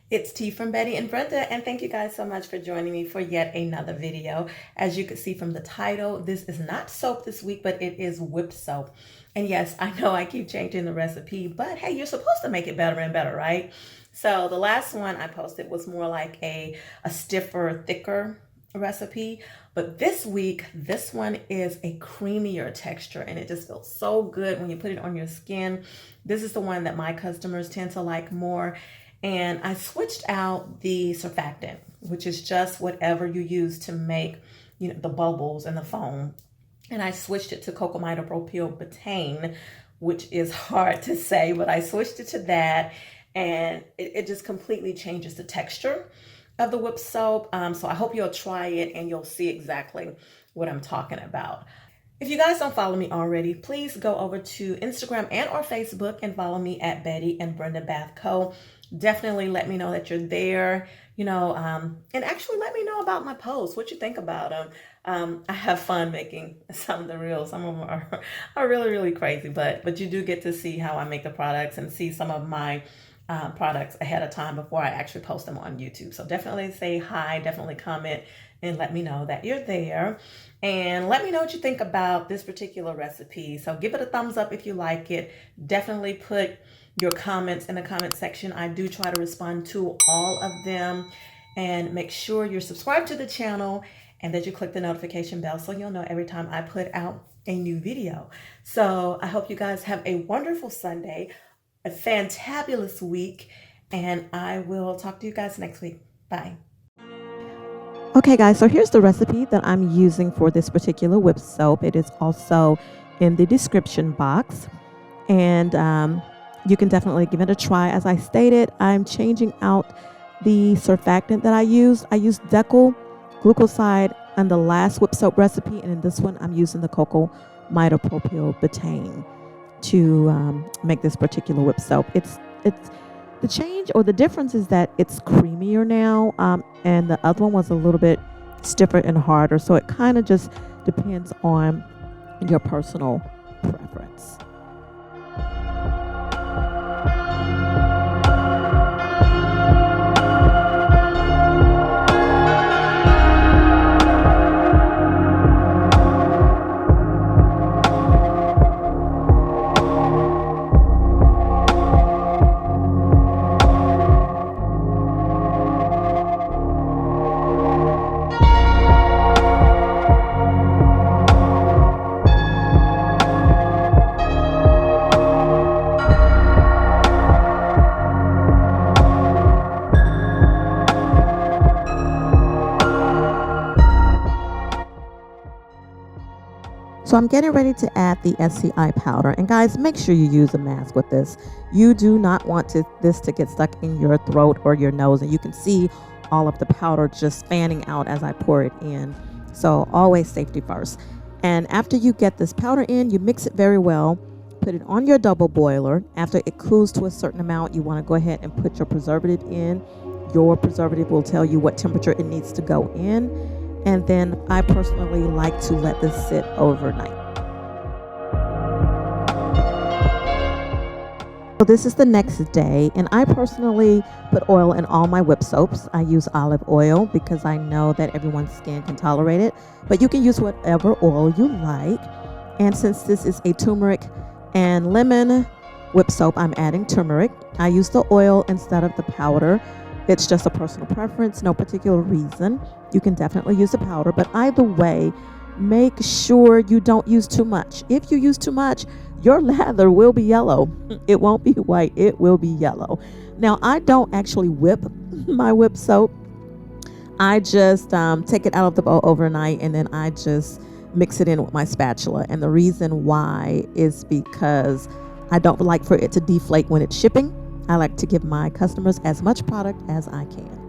It's T from Betty and Brenda, and thank you guys so much for joining me for yet another video. As you can see from the title, this is not soap this week, but it is whipped soap. And yes, I know I keep changing the recipe, but hey, you're supposed to make it better and better, right? So the last one I posted was more like a stiffer, thicker recipe, but this week, this one is a creamier texture, and it just feels so good when you put it on your skin. This is the one that my customers tend to like more. And I switched out the surfactant, which is just whatever you use to make, the bubbles and the foam. And I switched it to Cocamidopropyl Betaine, which is hard to say, but I switched it to that, and it just completely changes the texture of the whipped soap. So I hope you'll try it and you'll see exactly what I'm talking about. If you guys don't follow me already, please go over to Instagram and or Facebook and follow me at Betty and Brenda Bath Co. Definitely let me know that you're there, and actually let me know about my posts, what you think about them. I have fun making some of the reels. Some of them are really, really crazy, but you do get to see how I make the products and see some of my products ahead of time before I actually post them on YouTube. So definitely say hi, definitely comment, and let me know that you're there. And let me know what you think about this particular recipe. So give it a thumbs up if you like it. Definitely put your comments in the comment section. I do try to respond to all of them. And make sure you're subscribed to the channel and that you click the notification bell so you'll know every time I put out a new video. So I hope you guys have a wonderful Sunday, a fantabulous week, and I will talk to you guys next week. Bye. Okay guys, so here's the recipe that I'm using for this particular whipped soap. It is also in the description box, and you can definitely give it a try. As I stated, I'm changing out the surfactant that I used. I used Decyl glucoside on the last whipped soap recipe, and in this one I'm using the Cocamidopropyl Betaine to make this particular whipped soap. It's the change or the difference is that it's creamier now, and the other one was a little bit stiffer and harder. So it kind of just depends on your personal preference. So I'm getting ready to add the SCI powder. And guys, make sure you use a mask with this. You do not want this to get stuck in your throat or your nose. And you can see all of the powder just fanning out as I pour it in. So always safety first. And after you get this powder in, you mix it very well. Put it on your double boiler. After it cools to a certain amount, you want to go ahead and put your preservative in. Your preservative will tell you what temperature it needs to go in. And then I personally like to let this sit overnight. So this is the next day, and I personally put oil in all my whipped soaps. I use olive oil because I know that everyone's skin can tolerate it, but you can use whatever oil you like. And since this is a turmeric and lemon whipped soap, I'm adding turmeric. I use the oil instead of the powder. It's just a personal preference, no particular reason. You can definitely use the powder, but either way, make sure you don't use too much. If you use too much, your lather will be yellow. It won't be white, it will be yellow. Now, I don't actually whip my whipped soap. I just take it out of the bowl overnight, and then I just mix it in with my spatula. And the reason why is because I don't like for it to deflate when it's shipping. I like to give my customers as much product as I can.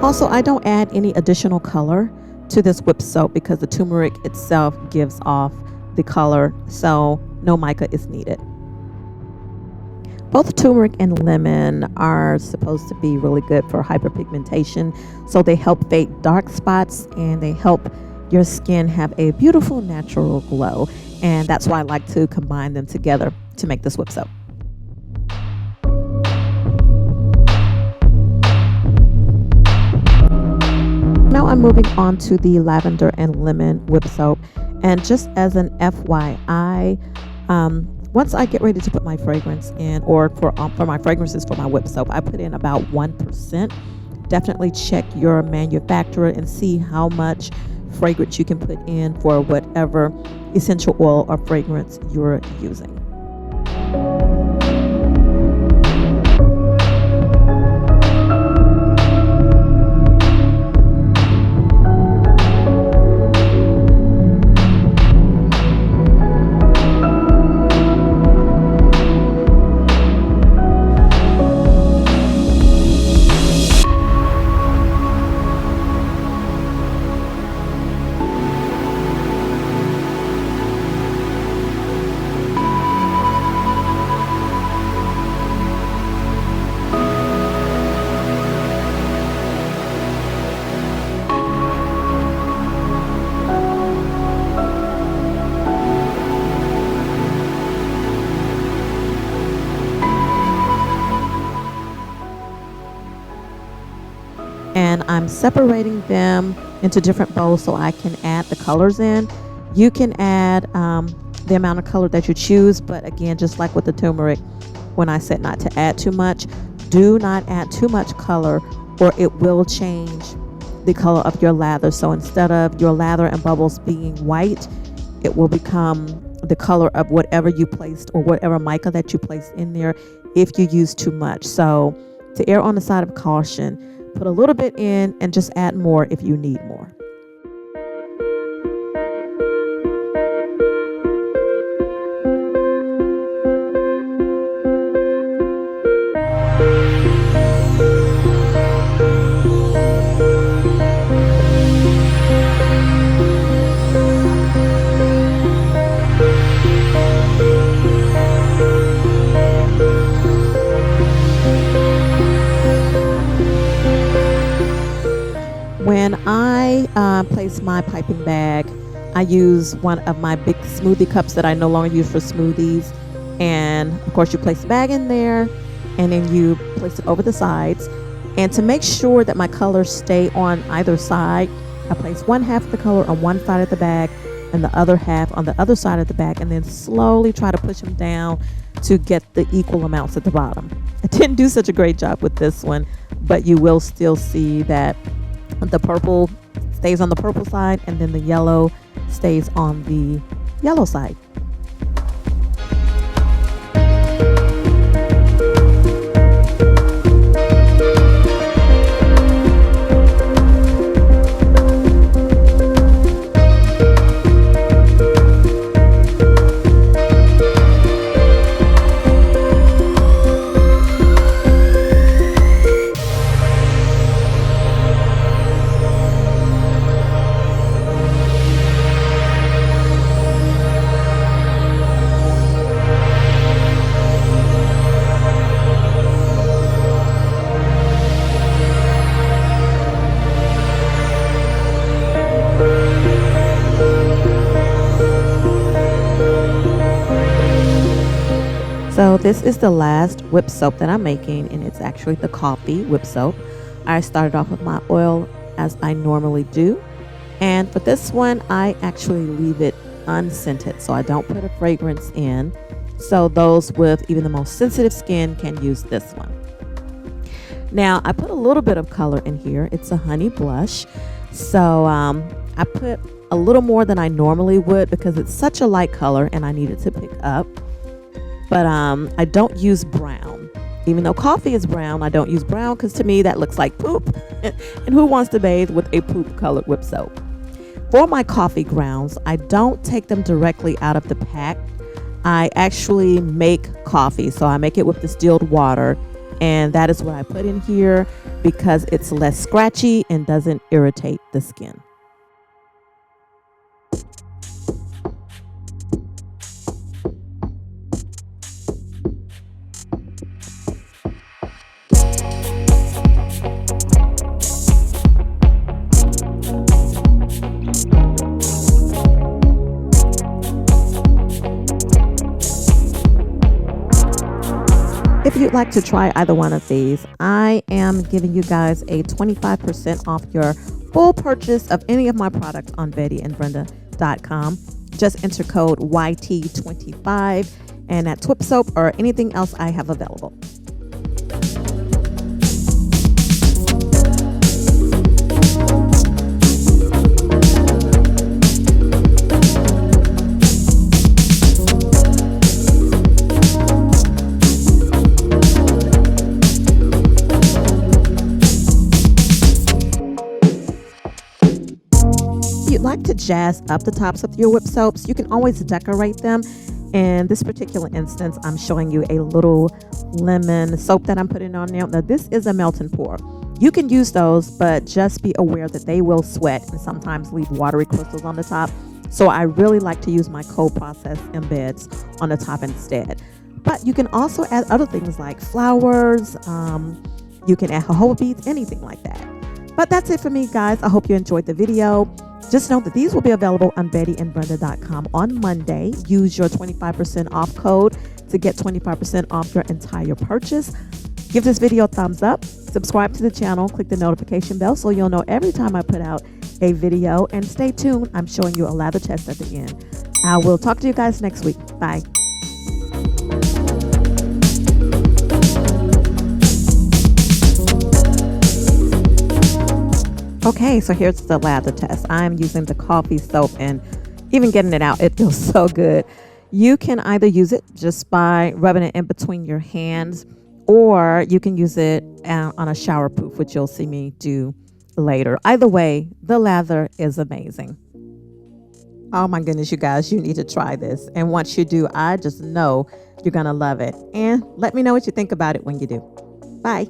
Also, I don't add any additional color to this whipped soap because the turmeric itself gives off the color, so no mica is needed. Both turmeric and lemon are supposed to be really good for hyperpigmentation, so they help fade dark spots and they help your skin have a beautiful natural glow. And that's why I like to combine them together to make this whip soap. Now I'm moving on to the Lavender and Lemon whip soap. And just as an FYI, once I get ready to put my fragrance in, or for my fragrances for my whip soap, I put in about 1%. Definitely check your manufacturer and see how much fragrance you can put in for whatever essential oil or fragrance you're using. And I'm separating them into different bowls so I can add the colors in. You can add the amount of color that you choose, but again, just like with the turmeric, when I said not to add too much, do not add too much color or it will change the color of your lather. So instead of your lather and bubbles being white, it will become the color of whatever you placed or whatever mica that you placed in there if you use too much. So to err on the side of caution, put a little bit in and just add more if you need more. When I place my piping bag, I use one of my big smoothie cups that I no longer use for smoothies. And of course you place the bag in there and then you place it over the sides. And to make sure that my colors stay on either side, I place one half of the color on one side of the bag and the other half on the other side of the bag, and then slowly try to push them down to get the equal amounts at the bottom. I didn't do such a great job with this one, but you will still see that the purple stays on the purple side and then the yellow stays on the yellow side. So this is the last whip soap that I'm making, and it's actually the coffee whip soap. I started off with my oil as I normally do, and for this one I actually leave it unscented, so I don't put a fragrance in, so those with even the most sensitive skin can use this one. Now I put a little bit of color in here. It's a honey blush, so I put a little more than I normally would because it's such a light color and I need it to pick up. But I don't use brown. Even though coffee is brown, I don't use brown because to me that looks like poop. And who wants to bathe with a poop colored whip soap? For my coffee grounds, I don't take them directly out of the pack. I actually make coffee, so I make it with distilled water, and that is what I put in here because it's less scratchy and doesn't irritate the skin. If you'd like to try either one of these, I am giving you guys a 25% off your full purchase of any of my products on bettyandbrenda.com. Just enter code YT25 and at Twip Soap or anything else I have available. If you'd like to jazz up the tops of your whip soaps, you can always decorate them. In this particular instance, I'm showing you a little lemon soap that I'm putting on now. Now, this is a melt and pour. You can use those, but just be aware that they will sweat and sometimes leave watery crystals on the top. So I really like to use my cold process embeds on the top instead. But you can also add other things like flowers. You can add jojoba beads, anything like that. But that's it for me, guys. I hope you enjoyed the video. Just know that these will be available on bettyandbrenda.com on Monday. Use your 25% off code to get 25% off your entire purchase. Give this video a thumbs up. Subscribe to the channel. Click the notification bell so you'll know every time I put out a video. And stay tuned. I'm showing you a lather test at the end. I will talk to you guys next week. Bye. Okay, so here's the lather test. I'm using the coffee soap and even getting it out, it feels so good. You can either use it just by rubbing it in between your hands, or you can use it on a shower poof, which you'll see me do later. Either way, the lather is amazing. Oh my goodness, you guys, you need to try this. And once you do, I just know you're going to love it. And let me know what you think about it when you do. Bye.